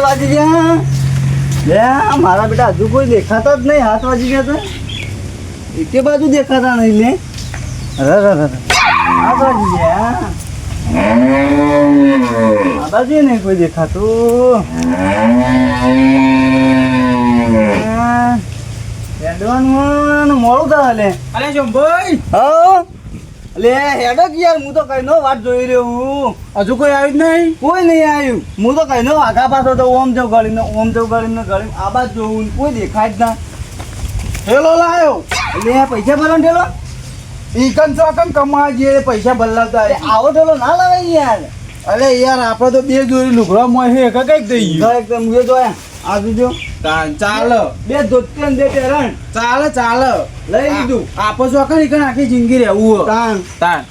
વાગી ગયા લે મારા બેટા હજુ કોઈ દેખાતા જ નહીં 7 વાગી ગયા તો એકે બાજુ દેખાતા નહીં લે અરે 7 વાગી ગયા આ બાજુ નહીં કોઈ દેખાતું હેડવાનું મોડું થાય લે અરે શંભાઈ હા લે હેડો કે યાર હું તો કઈનો વાત જોઈ રહ્યો હું હજુ કોઈ આવ્યું જ નહીં કોઈ નહીં આવ્યું હું તો કઈનો આગા પાછો તો ઓમ જવ ગળીને આ બાજ જોઉં કોઈ દેખાય જ ના ઠેલો લાયો લે પૈસા ભરવાનો ઠેલો ઈકન ચોકન કમા જે પૈસા બદલાવતા આવો ઠેલો ના લાવે યાર અરે યાર આપણે તો બે જોડી લુગડા માં છે કઈક દઈ ગયું એકદમ મુએ તો આ બીજો ચાલ બે ધોતી ને બે પેરણ ચાલ લઈ લીધું આપો ચોકન ઈકન આખી જિંદગી રહેવું તાન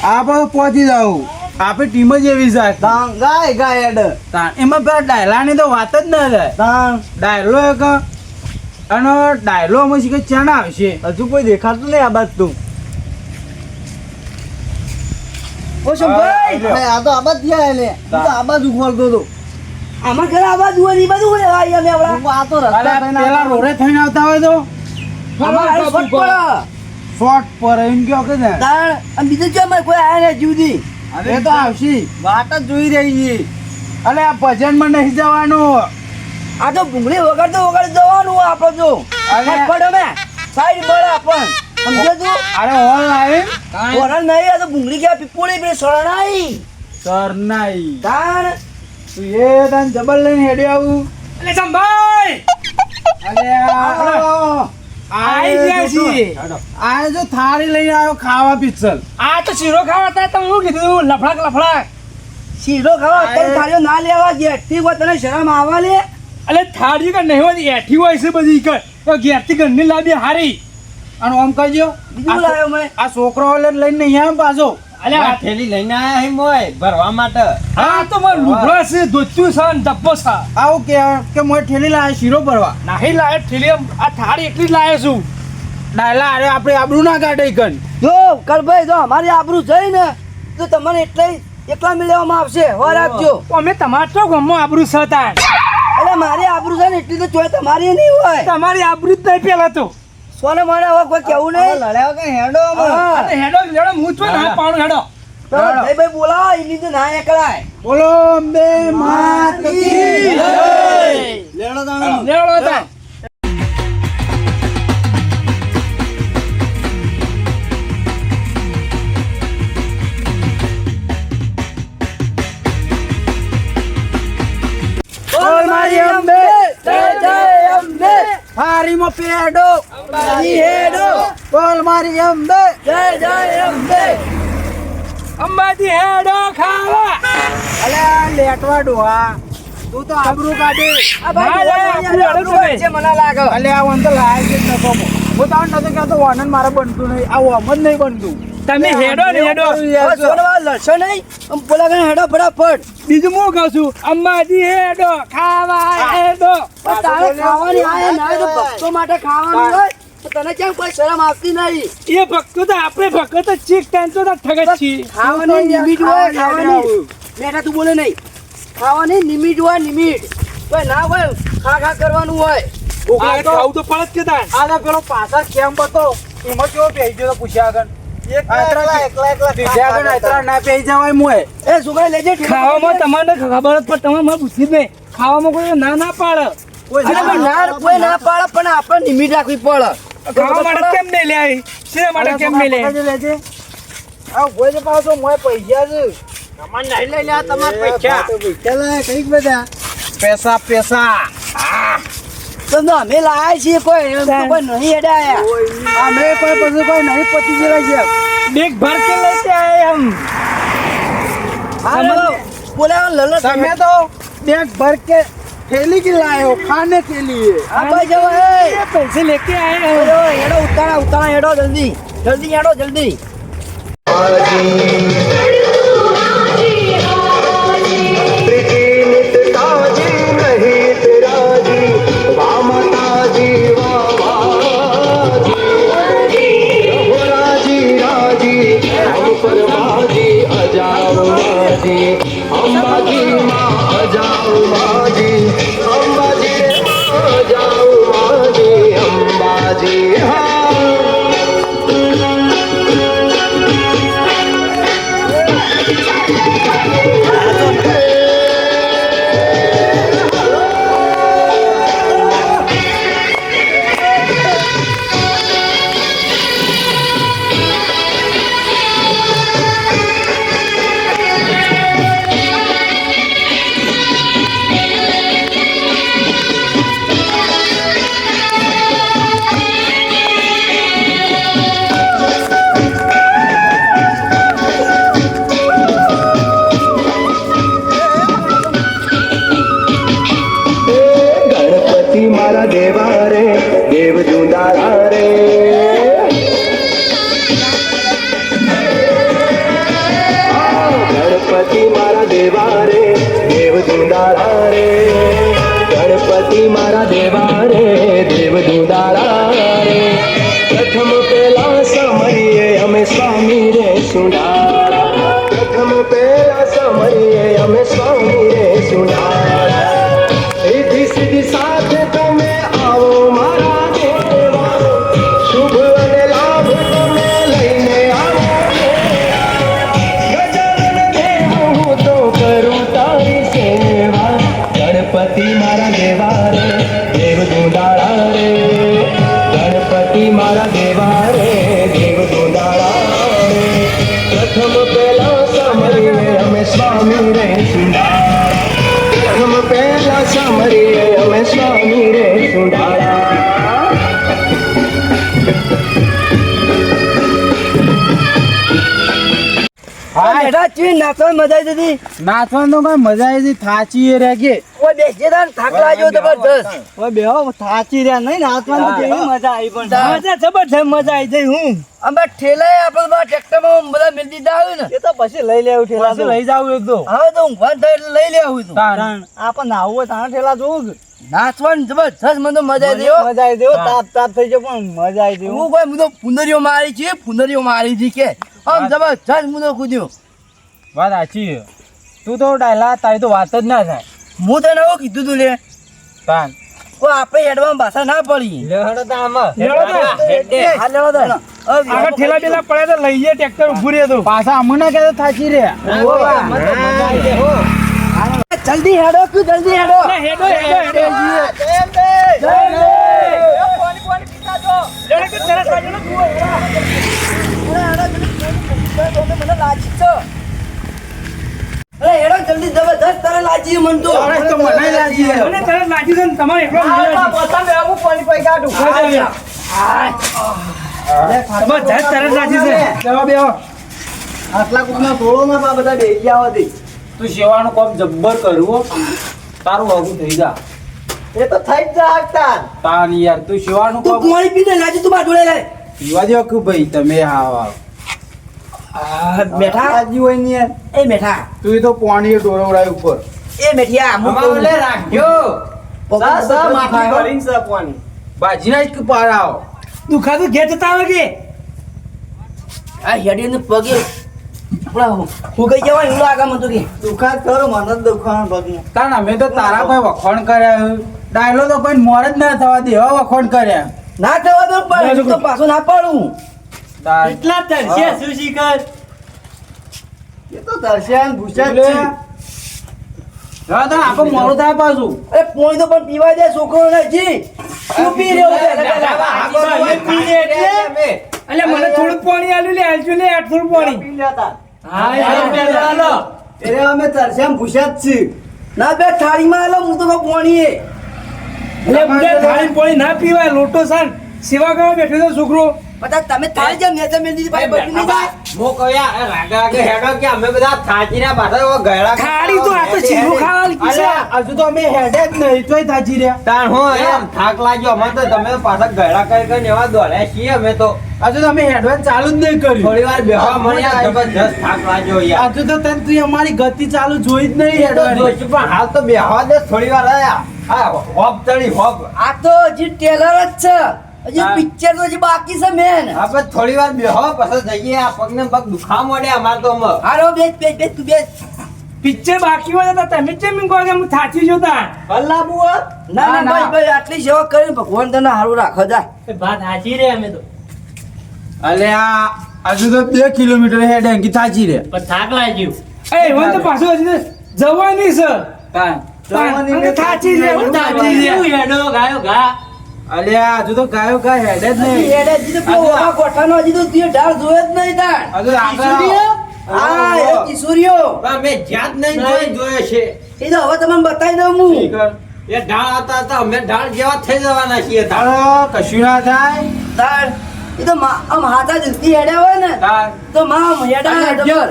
આપણે પહોંચી જાવ આપણે ટીમ જ એવી છે તાણ ગાય હેડ તાન એમાં પેલા ડાયલાની તો વાત જ ના થાય તાણ ડાયલોગ અને ડાયલોગમાં શીખે ચાણ આવશે હજુ કોઈ દેખાતું નહીં આ બાજ તું ઓ શંભાઈ આ તો આ બાજ થયા લે હું તો આ બાજુ ખોલતો હતો આમાં ઘરે આ બાજુ હોય એ બાજુ હોય અમે આપડા આ તો રસ્તા થઈને પેલા રોડે થઈને આવતા હોય તો શોર્ટ પર એમ કયો કે ને તાણ અને બીજું જો અમારે કોઈ આયા ને જુદી એ તો આવશે વાત જ જોઈ રહી છે અલે આ ભજનમાં નહીં જવાનું આ તો ભૂંગળી વગર જવાનું આપણે જો ફટફટ અમે સાઈડ મળે આપણ સમજે તું અરે ઓનલાઈન વરણ નહીં આ તો ભૂંગળી ગયા પીપોળી બે સરણાઈ સરનાઈ તાણ તું એ તને જબલ લઈને હેડે આવું અલે સંભાઈ અલે આઈ ગયા છીએ આ જો થાળી લઈને આવ્યો ખાવા પિક્ચર આ તો શીરો ખાવા હતા તો હું કીધું લફડાક શીરો ખાવા અત્યારે થાળીઓ ના લેવા જેટલી હોય તને શરમ આવા લે અલે થાળી કે નહીં હોય એઠી હોય છે બધી કર તો ઘેરથી ઘરની લાવી હારી અને આમ કહેજો બીજું લાવ્યો મેં આ છોકરો લઈને નહીં આવ્યો પાછો અલે આ થેલી લઈને આયા હે મોય ભરવા માટે હા તો માર લુગડો છે ધોત્યું છે ને ડબ્બો છે આવું કે મોય ઠેલી લાવે શીરો ભરવા નહીં લાય ઠેલી આ થાળી એકલી જ લાયો છું ડાયલા અરે આપણે આબરૂ ના કાઢે કન જો કરભાઈ જો અમારી આબરૂ જઈ ને તો તમને એકલા મેળવવામાં આવશે હોર આપજો અમે તમારા તો ગામમાં આબરૂ છે તાર એટલે મારી આબરૂ છે ને એટલી તો ચોય તમારી નહીં હોય તમારી આબરૂ જ નહીં પેલા તો સોને મને હવે કોઈ કેવું નહીં લડ્યા કે હેડો અરે હેડો હું તો ના પાણું હેડો ભાઈ બોલાવો એની તો ના એકલાય બોલો અંબે માત કી જય લેડો તાણ લેવડો તાર બોલ મારી અંબે જય અંબે હારીમાં પેડો અંબાજી હેડો બોલ મારી અંબે જય અંબે અંબાજી હેડો ખાવા અલે લેટવા ડોહા તું તો આબરૂ કાઢે આ ભાઈ આબરૂ છે મને લાગે અલે આ વન તો લાય જ નતો હું તાણ નતો કહેતો વાનન મારે બનતું નહીં આ ઓમ જ નહીં બનતું તમે હેડો ને હેડો સોનવા લડશો નહીં આમ બોલા કે હેડો ફટાફટ બીજું હું કહું છું અંબાજી હેડો ખાવા હેડો પણ તારે ખાવાની આયા ના તો ભક્તો માટે ખાવાનું હોય તો તને કેમ કોઈ શરમ આવતી નહીં એ ભક્તો તો આપણે ભક્તો તો ચીક ટેન્સો તો ઠગત છીએ ખાવાની લિમિટ હોય ખાવાની બેટા તું બોલે નહીં ખાવાની લિમિટ હોય લિમિટ કોઈ ના હોય ખા કરવાનું હોય આ તો ખાવું તો પડે જ કે તાર આના પેલો પાછા કેમ બતો એમાં કેવો પેઈ ગયો પૂછ્યા આગળ ના પેઈ જવાય મોય એ સુગાઈ લેજે ખાવામાં તમને ખબર જ પણ તમે મને પૂછી જ નહીં ખાવામાં કોઈ ના પાડે કોઈ ના પાડે પણ આપણે લિમિટ રાખવી પડે ખાવા માટે કેમ નહીં લે આવી શેના માટે કેમ નહીં લે લેજે આ કોઈ ને પાછો મોય પૈસા છે તમારે નહીં લઈ લે તમારે પૈસા પૈસા લે કઈક બધા પૈસા તો અમે લાયા છીએ કોઈ નહીં હેડાયા અમે કોઈ પછી કોઈ નહીં પતી જેવા છે બેગ ભર કે લેતે આए हम હાલો બોલાવો લલત તમે તો બેગ भर के थैली की लाए हो खाने के लिए આ ભાઈ જવો એ पैसे लेके आए हैं હેડો હેડો ઉતારા હેડો જલ્દી હેડો જલ્દી અંબાજી માં અજાઓ માજી બાલાજી ગણપતિ મારા દેવા રે દેવ જુદાળા રે ગણપતિ મારા દેવા રે દેવ જુદાળા રે ગણપતિ મારા દેવા રે દેવ જુદાળા રે પ્રથમ પેલા સમયે અમે સ્વામી રે સુનાળા પ્રથમ પેલા સમયે અમે સ્વામી રે સુનાળા સીધી સીધી સાથે તમે આવો મારા દેવા શુભ અને લાભ તમે લઈને આવો ગજાનન દેવ હું તો કરું તારી સેવા ગણપતિ મારા દેવા રે દેવ દુંદાળા રે ગણપતિ મારા દેવા રે દેવ દુંદાળા રે પ્રથમ પહેલા સમયે અમે સ્વામી રે સુંદાળા પ્રથમ પહેલા સમયે અમે સ્વામી રે સુંદાળા બેટા ચી નાચવાની મજા આવી જતી નાચવાનું તો કઈ મજા આવી થાચી રે કે ઓય બેસજે તાન થાક લાગ્યો જબરજસ્ત ઓય બેહો થાચી રહ્યા નહીં નાચવાની કેવી મજા આવી પણ મજા જબરજસ્ત મજા આવી જઈ હું અમે ઠેલાય આપણે બા ટ્રેક્ટરમાં બધા મિલ દીધા આવ્યું ને એ તો પછી લઈ લેવું ઠેલા પછી લઈ જાવ એક તો હવે તો ઊંઘવા થાય એટલે લઈ લેવું તું તાણ આપણને આવું હોય તાણ ઠેલા જોવું નાચવાની જબરજસ્ત મને તો મજા આવી દેવો મજા આવી દેવો તાપ તાપ થઈ ગયો પણ મજા આવી દેવો હું કોઈ હું તો ફુંદરીઓ મારી છે ફુંદરીઓ મારી છે કે આમ જબરજસ્ત હું તો કૂદ્યો વાત સાચી છે. તું તો ડાયલા તારી તો વાત જ ના થાય હું તને એવું કીધું તું લે તાન કોઈ આપણે હેડવામાં ભાષા ના પડી લેહડો તો આમાં લેવડો તો. હા લેવો તો આગળ ઠેલા બેલા પડે તો લઈ જાય ટ્રેક્ટર ઊભું રહે તો પાછા અમને કહેતો થાચી રે જલ્દી હેડો તું જલ્દી હેડો અરે હેડો હેડો હેડો લેવડો કે તરત વાગ્યો ને તું. મને લાગી છે અરે હેડો જલ્દી જબરદસ્ત તારે લાગી મન તો તો મને લાગી છે. મને તરત લાગી છે ને તમારે એકલો નહીં લાગી. જબરજસ્ત તરત લાગી છે. જવા બેહો આટલા કુકના થોડો ના પા બધા બેસી ગયા હતી તું સેવાનું કામ જબ્બર કરવું તારું હગું થઈ જા એ તો થઈ જ જા આગતા તાન યાર તું સેવાનું તું કામ પાણી પીને લાજી તું બા જોડે લાય પીવા દો કે ભાઈ તમે આવો બેઠા આજી હોય ને એ બેઠા તું તો પાણી ડોરવડાય ઉપર એ બેઠિયા અમારે રાખજો સા માફી ભરીને સા પાણી બાજીના જ પારાઓ દુખાતું ઘેર જતા આવે કે આ હેડી ને પગે આપણા હું કઈ જવાનું એનું આગા મતો કે દુખાત કરો મને જ દુખાણ પગમાં તાણ અમે તો તારા કોઈ વખોણ કર્યા ડાયલો તો કોઈ મોર જ ના થવા દે એવા વખોણ કર્યા ના થવા દો પણ હું તો પાછો ના પાડું તાર એટલા તરસે શું શીખર એ તો દર્શન ભૂષા લે. હા તાણ આપણે મોડું થાય પાછું અરે પોણી તો પણ પીવા દે છોકરો નથી તું પી રહ્યો છે અલ્યા મને થોડું પાણી આલ્યું લે આલજો લે આ થોડું પાણી પી લેતા હા હાલો અરે અમે દર્શન ભૂષા જ છે ના બે થાળીમાં આલો હું તો કહું પોણી એ એટલે મુંડે થાળી પાણી ના પીવાય લોટો સાન સેવા કરવા બેઠો તો છોકરો બધા તમે થાળી જેમ નેચે મેલ દીધી ભાઈ બદલી નહીં જાય થાળી તો આ તો ચીરો ખાવા કીધું અલ્યા, હજુ તો અમે હેડે જ નહીં તોય થાચી રહ્યા હજુ તો અમે હેડવાનું ચાલુ જ નહીં કર્યું હજુ તો તને તું અમારી ગતિ ચાલુ જોઈ જ નહીં હેડવાની આ તો હજી ટેલર જ છે હજી હા. પિક્ચર તો હજી બાકી છે મેન થોડી વાર બેહો પછી જઈએ આ પગ ને પગ દુખા મળે અમારે તો હારો બેસ બેસ બેસ તું બેસ પિક્ચર બાકી હોય તો તમે કેમ એમ કહો કે હું થાચી જો તા ભલ્લા બુઆ ના ભાઈ આટલી સેવા કરીને ભગવાન તને સારું રાખો જા વાત સાચી રે અમે તો અલે આ હજુ તો 2 કિલોમીટર હેડ અંકી થાચી રે પણ થાક લાગ્યું એ હું તો પાછો હજી જવાની છે કાન થાચી રે હું થાચી રે હેડો ગાયો ગા અલે હજુ તો ગાયો કા હેડ જ નહીં એડે જીતો પેલો ઓવા કોઠાનો હજી તો તે ઢાળ જોયો જ નહીં તાર હજુ આગળ હા એ કિશોરીઓ અમે જાત નહીં જોયો છે એ તો હવે તમને બતાવી દઉં હું એ ઢાળ હતા તો અમે ઢાળ જેવા થઈ જવાના છીએ કશું ના થાય તાર એ તો આમ હાથા જલ્દી હેડ્યા હોય ને તો માં હેડા ડબર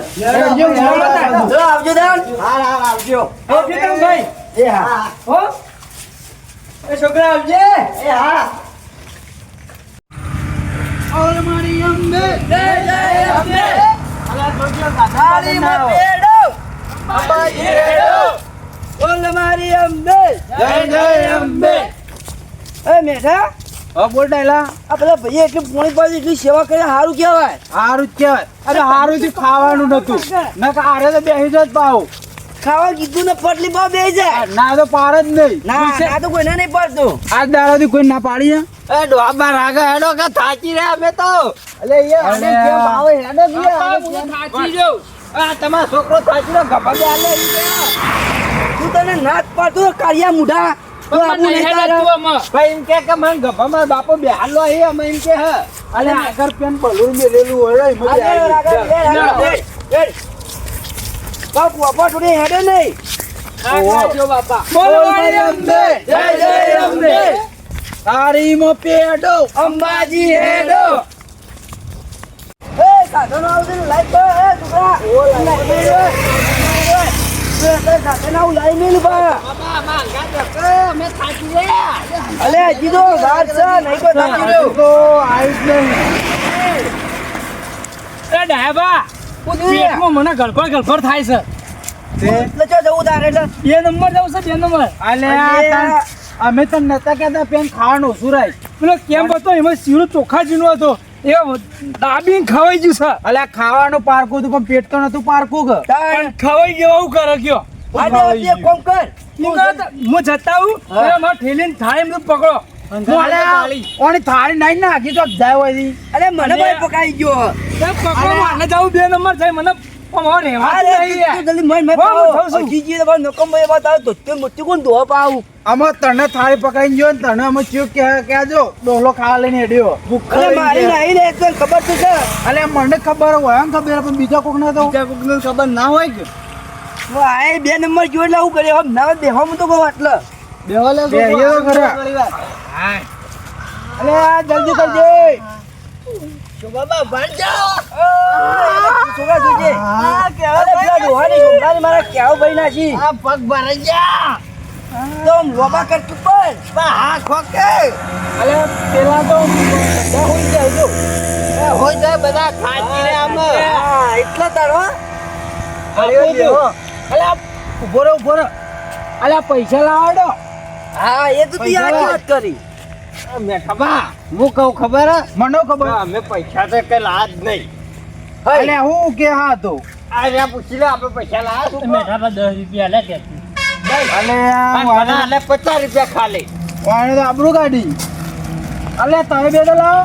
ચલો આવજો દાન હા આવજો ઓકે તમ ભાઈ એ હા હો એ છોકરા આવજે એ હા ઓલ મારી અંબે જય જય અંબે મારી પેડો અંબાજી હેડો ઓલ મારી અંબે જય જય અંબે એ મેઠા બોલ ડાયલા આ પેલા ભાઈ એટલી પોણી પાછી એટલી સેવા કરે સારું કહેવાય હારું જ કહેવાય અરે હારું થી ખાવાનું નતું નકા આરે તો બેહી જ પાવ ખાવા કીધું ને પટલી ભાવ બે જાય ના તો પાર જ નહીં ના તો કોઈને નહીં પડતું આજ દાડાથી કોઈ ના પાડી હે? એ ડોબા રાગા હેડો કે થાચી રહ્યા અમે તો અલે એ આને કેમ ભાવે હેડો ગયા થાચી જો આ તમારો છોકરો થાચી રહ્યો ગભા બે આલે તું તને નાચ પાડતો કાળિયા મુઢા તો આબુ નહીં તારે ભાઈ એમ કે મને ગભામાં બાપો બેહાલો એ અમે એમ કે હે અલે આગળ પેન બલુર મેલેલું હોય રે મજા આગળ આવી આગળ હેડ બાપ વાપા થોડી હેડે નહીં બાપા બોલો મારી અંબે જય જય અંબે તારી મો પેડો અંબાજી હેડો એ સાધનો આવશે ને લાઈટ તો એ છોકરા ઓ લાઈટ સાધનો આવું લાઈ મેલું બા બાબા માંગા તો અમે થાચી રહ્યા અલે હજી તો વાત છે નહીં તો થાકી રહ્યો તો આવી જ નહીં એ ડાયબા પેટમાં મને ગળગળ થાય છે એટલે ચો જવું તારે એટલે 2 નંબર જવું છે 2 નંબર અલે અમે તો નતા કહેતા પેન ખાવાનું ઓછું રાખ પેલો કેમ હતો એમાં શીરો ચોખા જીનો હતો એ દાબીને ખવાઈ ગયું છે અલે ખાવાનું પારકું હતું પણ પેટ તો નતું પારકું કે પણ ખવાઈ ગયો એવું કરે કયો આજે તે કોમ કર હું જતા આવું અને મારે ઠેલીને થાય એમ તો પકડો અલે ઓની થાળી નહીં નાખી તો જાય હોય દી અરે મને ભાઈ પકાઈ ગયો પકડો મારે જાવું 2 નંબર થાય મને અમારે રહેવાતું અરે નહીં યાર. તું જલ્દી મન મત હું પાવ થાઉં છું. જીજી તો નકમ ભાઈ બાત આવે તો મોટી કોણ દો પાવ અમે તને થાળી પકાઈને ગયો ને તને અમે ચૂક કહેજો ડોલો ખાવા લઈને હેડ્યો ભૂખ અરે મારી નહીં ને તો ખબર તો છે અલે મને ખબર હોય એમ ખબર પણ બીજા કોક ને તો ખબર ના હોય કે આ 2 નંબર જોઈ એટલે હું કરે હમ ના બેહો હું તો કહું એટલે બેહો તો ખરા અલે આ જલ્દી કરજે બાબા ભાન જાઓ છોકરા જોજે આ કેવા પેલા ડોહાની છોકરાની મારા કેવ ભાઈ નાખી આ પગ ભરાઈ ગયા તો લોબા કર તું પણ હા ખોકે અલે પેલા તો બધા હોઈ જાય જો હોય જાય બધા થાચી રહ્યા અમે હા એટલા તારો અલે ઉભો રહો અલે પૈસા લાવડો હા એ તો તું યાદ વાત કરી મેઠાબા હું કહું ખબર હે? મને ખબર અમે પૈસા તો કઈ લાજ નહીં અલે હું કે હા તો આ રહ્યા પૂછી લે આપણે પૈસા લાયા શું મેઠાબા 10 રૂપિયા લે કે અલે મને આલે 50 રૂપિયા ખાલી વાણે તો આબરૂ ગાડી અલે તમે બે તો લાવો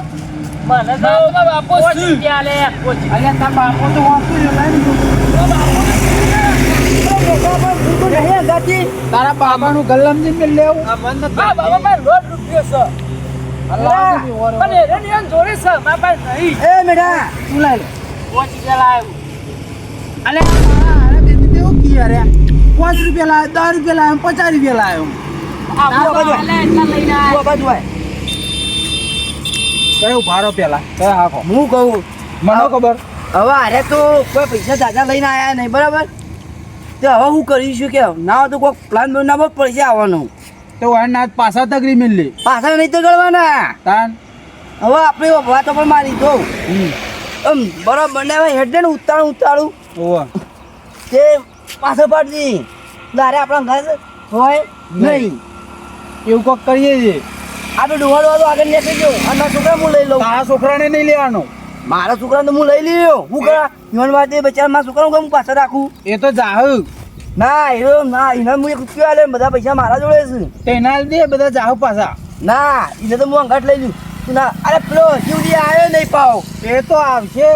મને તો બાપો રૂપિયા લે અલે તાર બાપો તો વાંચું તારા બાબાનું ગલ્લમ થી લેવું બાબા મારે રોજ રૂપિયો છે પણ એરનિયન જોડે છે મારા પાસે નહીં એ મેડા તું લઈ લે 5 રૂપિયા લાવ્યો અલે મારા બેબી કેવું કી અરે 5 રૂપિયા લાવ્યો 10 રૂપિયા લાવ્યો 50 રૂપિયા લાવ્યો બાજુ આય કયું ભારો પેલા કયા હાખો હું કહું મને ખબર હવે અરે તો કોઈ પૈસા દાદા લઈને આયા નહીં બરાબર તો હવે હું કરીશું કે ના હોય તો કોઈ પ્લાન બનાવવો જ પડશે આવવાનું તો વાના પાછા તગરી મિલી પાછા નહીં તો ગળવાના તાન હવે આપણે વાત પણ મારી દો બરાબર ને હવે હેડ ને ઉતાળું ઓવા તે પાછળ પાડજી દારે આપણા ઘર હોય નહીં એવું કોક કરીએ છીએ આપણે ડોહાડ વાળું આગળ નીકળી ગયો અને છોકરા હું લઈ લઉં તારા છોકરાને નહીં લેવાનો મારા છોકરાને તો હું લઈ લ્યો હું કરા યુવાન વાત બચારા મારા છોકરા હું પાછળ રાખું એ તો જાહ ના હીરો ના એને હું 1 રૂપિયો આલે બધા પૈસા મારા જોડે છે તેના દે બધા જાવ પાછા ના એને તો હું અંગાટ લઈ લઉં તું ના અરે પેલો જીવડી આવ્યો નહીં પાવ એ તો આવશે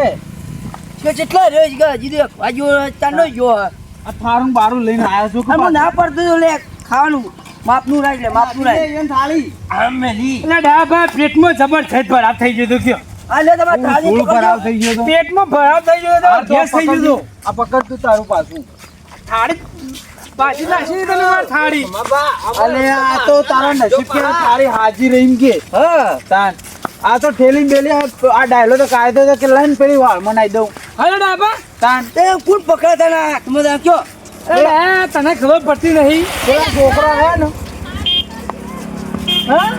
કે કેટલા રહ્યો છે હજી તો આજુ ચાંદો જો આ થારું બારું લઈને આવ્યા છું આમાં ના પડતું લે ખાવાનું માપનું રાખ લે માપનું રાખ થાળી આમેલી એટલે ડાબા પેટમાં જબરજસ્ત ભરાવ થઈ ગયો તો કયો આ લે તમાર થાળી થોડું ખરાબ થઈ ગયો તો પેટમાં ભરાવ થઈ ગયો તો ગેસ થઈ ગયો તો આ પકડ તું તારું પાછું થાળી પાછી નાખી તમે મારી થાળી અલે આ તો તારા નસીબ કે તારી હાજી રહી કે હા તાન આ તો ઠેલી બેલી આ ડાયલો તો કાયદો તો કે લાઈન પેલી વાળમાં નાઈ દઉં અરે ડાબા તાન તે કોણ પકડતા ના તમે કયો અરે તને ખબર પડતી નહીં પેલા છોકરા હે ને હા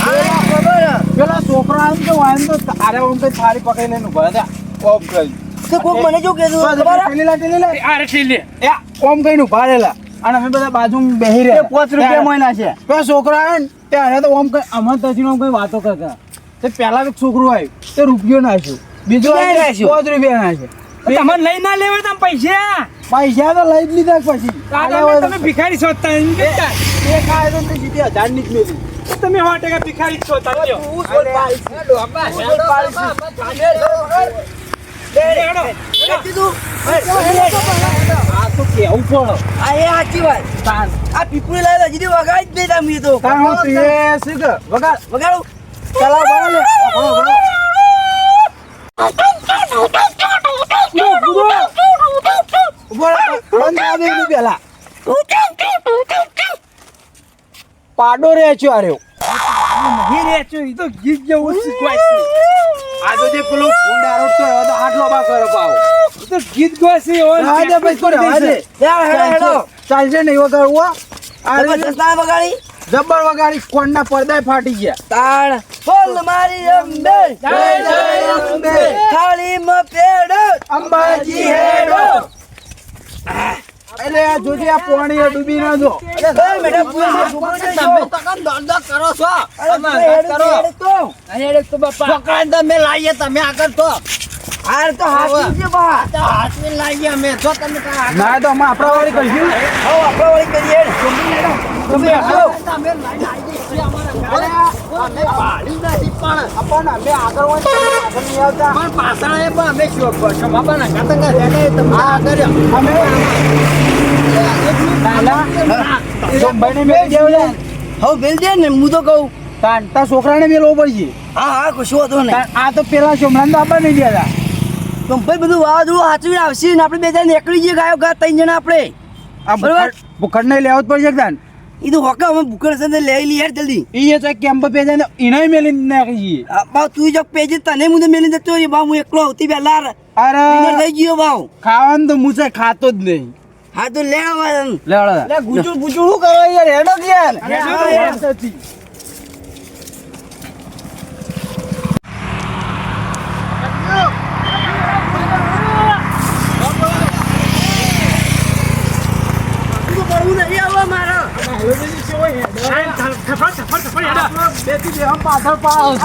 આ ખબર પેલા છોકરા આમ તો વાંધો તો તારે ઓમ તો થાળી પકડી લઈને ઉભા હતા ઓમ કરી તો કોક મને જો કીધું ખબર ઠેલી લા અરે ઠીલે એ ઓમ કઈને ઉભા રહેલા અને અમે બધા બાજુમાં બેહી રહ્યા 5 રૂપિયા મોયના છે પેલા છોકરા આવે ને ત્યારે તો ઓમ કઈ અમાર તજીનો કઈ વાતો કરતા તે પેલા એક છોકરું આવ્યું તે રૂપિયો નાખ્યો બીજો ક્યાં નાખ્યો? 5 રૂપિયા નાખ્યો તમારે લઈ ના લેવા તમે પૈસા પૈસા તો લઈ જ લીધા પછી તમે ભિખારી શોધતા એમ કેતા એ ખાય તો સીધી 1000 ની જ મેલી તમે 100% ભિખારી શોધતા લ્યો આ તો કેવું પડે આ એ સાચી વાત તાન આ પીપળી લાવે હજી વગાડી જ નહીં તમે તો તાન હું તું એ શીખ વગાડ વગાડું ચલા બરાબર લે પેલા પાડો રે છો આર્યો નહીં રે છો ઈ તો ગીત જેવું શીખવાય છે આ તો જે પેલો ફોન ડારોટ તો હવે તો આટલો બા કરે પાવ ઈ તો ગીત ગોસી હોય આજે ભાઈ કોણ આજે હેડો ચાલશે નહીં વગાડવા આ જબરદસ્ત વગાડી જબર વગાડી કોણના પડદા ફાટી ગયા તાણ બોલ મારી અંબે જય જય અંબે થાળીમાં પેડ અંબાજી હેડો એટલે આ જોજે આ પોણી ડૂબી ના જો અરે મેડમ પૂરા છોકરો છે તમે તો કામ દોડ કરો છો અમે કરો અરે તો બાપા પકડ તમે લાઈએ તમે આગળ તો હાર તો હાથ છે બા હાથ મે લાઈએ અમે જો તમે ના તો અમે આપણા વાળી કહીશું હો આપણા વાળી કરીએ તમે આવો અમે પાડી નથી પણ આપણને અમે આગળ નહીં આવતા પણ પાછળ એ પણ અમે શું બાપા ના કાતંગા રેડે તમે આ કર્યો અમે ભાઈને મેળ દેવ હો બેલ દે ને હું તો કહું તા છોકરાને મેળવો પડશે હા હા કશું હતો ને આ તો પેલા સોમનાથ તો આપવા નહીં દેતા તો ભાઈ બધું વાવાઝોડું હાચવીને આવશે ને આપણે બે જણા નીકળી જઈએ ગાયો ગા 3 જણા આપણે આ બરોબર. ભૂખડ નહીં લેવું જ પડશે તાન એ તો હોકા અમે ભૂકણ સાથે લઈ લઈએ યાર જલ્દી એ તો કેમ્પ પે જાય એને મેલી નાખી જઈએ બાવ તું જો પેજ તને હું તો મેલી જતો રે બાવ હું એકલો આવતી પહેલા અરે ડિનર થઈ ગયો બાવ ખાવાનું તો મુસે ખાતો જ નહીં હા તો લે આવા લેવડો લે ગુચું શું કરો યાર હેડો ગયા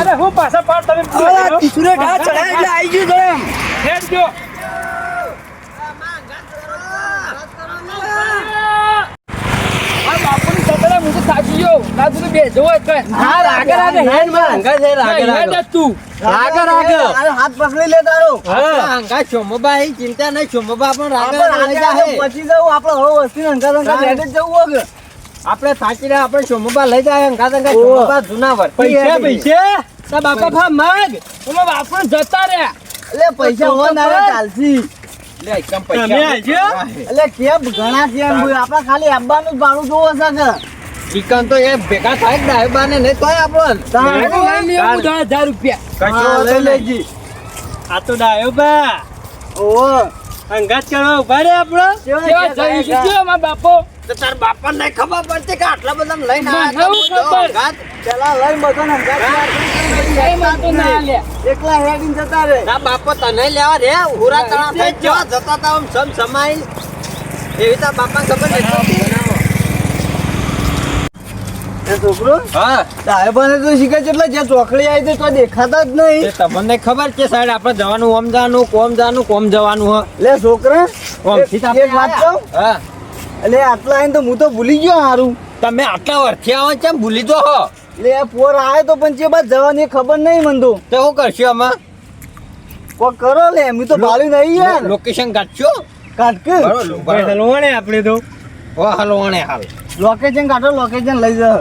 અરે હું પાછા પાડ તમે તીસુરે ઢા ચડાય એટલે આવી ગયું ગરમ હેડ ગયો બાપુની સતડા હું તો થાકી ગયો ના તું બે જોવો જ કઈ હા રાગે રાગે હેડ માં હંગા છે હેડ જ તું હાથ પકડી લે તારો હંગા ચોમબાઈ ચિંતા નહીં ચોમબા પણ પછી જવું આપણે હવે વસ્તી હંગા હંગા લેટ જ જવું હવે આપણે થાકી રહ્યા આપણે ચોમબા લઈ જાય હંગા હંગા ચોમબા જુનાવર પૈસા પૈસા તા બાપા ભા માગ તમે બાપુ જતા રહ્યા એટલે પૈસા હોવા ના ચાલસી લે એકમ તમે આવજો એટલે કેમ ઘણા કેમ આપણે ખાલી આંબાનું જ ભાડું જોવો છે કે ચિકન તો એ ભેગા થાય જ ડાયબા ને નહીં તોય આપણો લઈ લેવું 10,000 રૂપિયા કશો લઈ લેજી આ તો ડાયો બા ઓહો અંગાત કરવા ઉભા રે આપણો કેવા જઈ ગયો મારા બાપો તો તાર બાપા ને ખબર પડતી કે આટલા બધા લઈને મને હું ખબર. પેલા લઈ બધો ને કઈ માનતો ના લે એકલા હેડીને જતા રે ના બાપા તને લેવા રે હુરા તણા થઈ જવા જતા તા આમ સમ સમાઈ એવી તાર બાપા ખબર નહીં એ છોકરો હા તારે બને તો શીખે એટલે જ્યાં ચોકડી આવી તો દેખાતા જ નહીં. એ તમને ખબર છે સાહેબ આપણે જવાનું ઓમ જવાનું કોમ જવાનું હ લે છોકરા ઓમથી તો એક વાત કહું હા એટલે આટલા આઈને તો હું તો ભૂલી ગયો હારું. તમે આટલા વર્ષથી આવો કેમ ભૂલી જો હો એટલે આ પોર આવે તો પણ જે બાદ જવાની ખબર નહીં મને તો. તો શું કરશું આમાં કોક કરો લે એમ તો ભાડું નહીં યાર. લોકેશન કાઢશો કાઢ કે હલવાણે આપણે તો હો હલવાણે હાલ લોકેશન કાઢો લોકેશન લઈ જાઓ.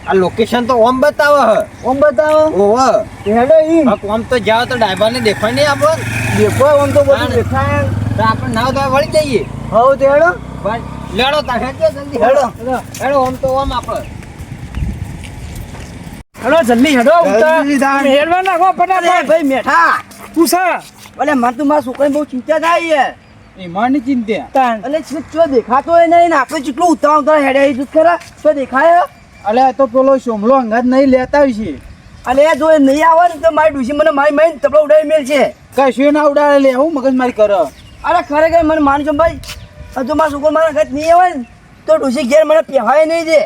આ લોકેશન તો ઓમ બતાવે હ ઓમ બતાવો ઓહો હેડો ઈ ઓમ તો જાવ તો ડ્રાઈવરને દેખાય નહીં આપણે દેખો ઓમ તો બધું દેખાય. તો આપણે નાવ તો વળી જઈએ હવ તે હેડો બસ લેડો તા હેડજો જલ્દી હેડો. હેડો ઓમ તો ઓમ આપણે હેડો જલ્દી હેડો ઉતાર જલ્દી તાણ. હેડવા નાખો અરે ફટાફટ ભાઈ મેઠા પૂછા અલે મારે તો મારા છોકરાને બહુ ચિંતા થાય યાર. ઈમાનની ચિંતા તાણ અલે ચો દેખાતો હોય નહીં ને આપણે જેટલું ઉતાર હેડે એ જ ખરા તો દેખાય. અલે તો પેલો સોમલો અંગાત નહીં લેતા છે અલે જો એ નહીં આવે ને તો મારી ડુસી મને મારી મારી તપડા ઉડાવી મેલ છે. કશું ના ઉડાડે લે હું મગજમારી કરો અરે ખરેખર મને માનજો ભાઈ જો મારા છોકરો મારા ઘર નહીં આવે ને તો ડુસી ઘેર મને પહેવાય નહીં દે.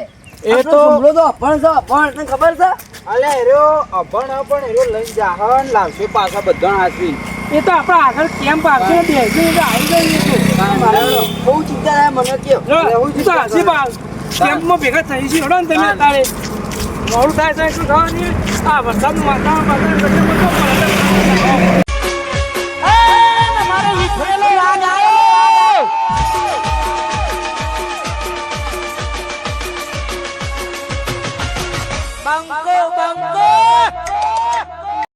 એ આપણો તો- છોકરો તો અભણ છે અભણ તને ખબર છે. અલે એરો અભણ એરો લઈને જાહન લાવશે પાછા બધા હાથવી એ તો આપણા આગળ કેમ્પ આવશે ને બેસી તો આવી ગઈ એ મારે બહુ ચિંતા થાય મને કયો. તો તો હસી બાલ કેમ્પમાં ભેગા થઈ છે હેડો ને તમે તારે મોડું થાય છે શું થવાનું આ વરસાદનું વાતાવરણ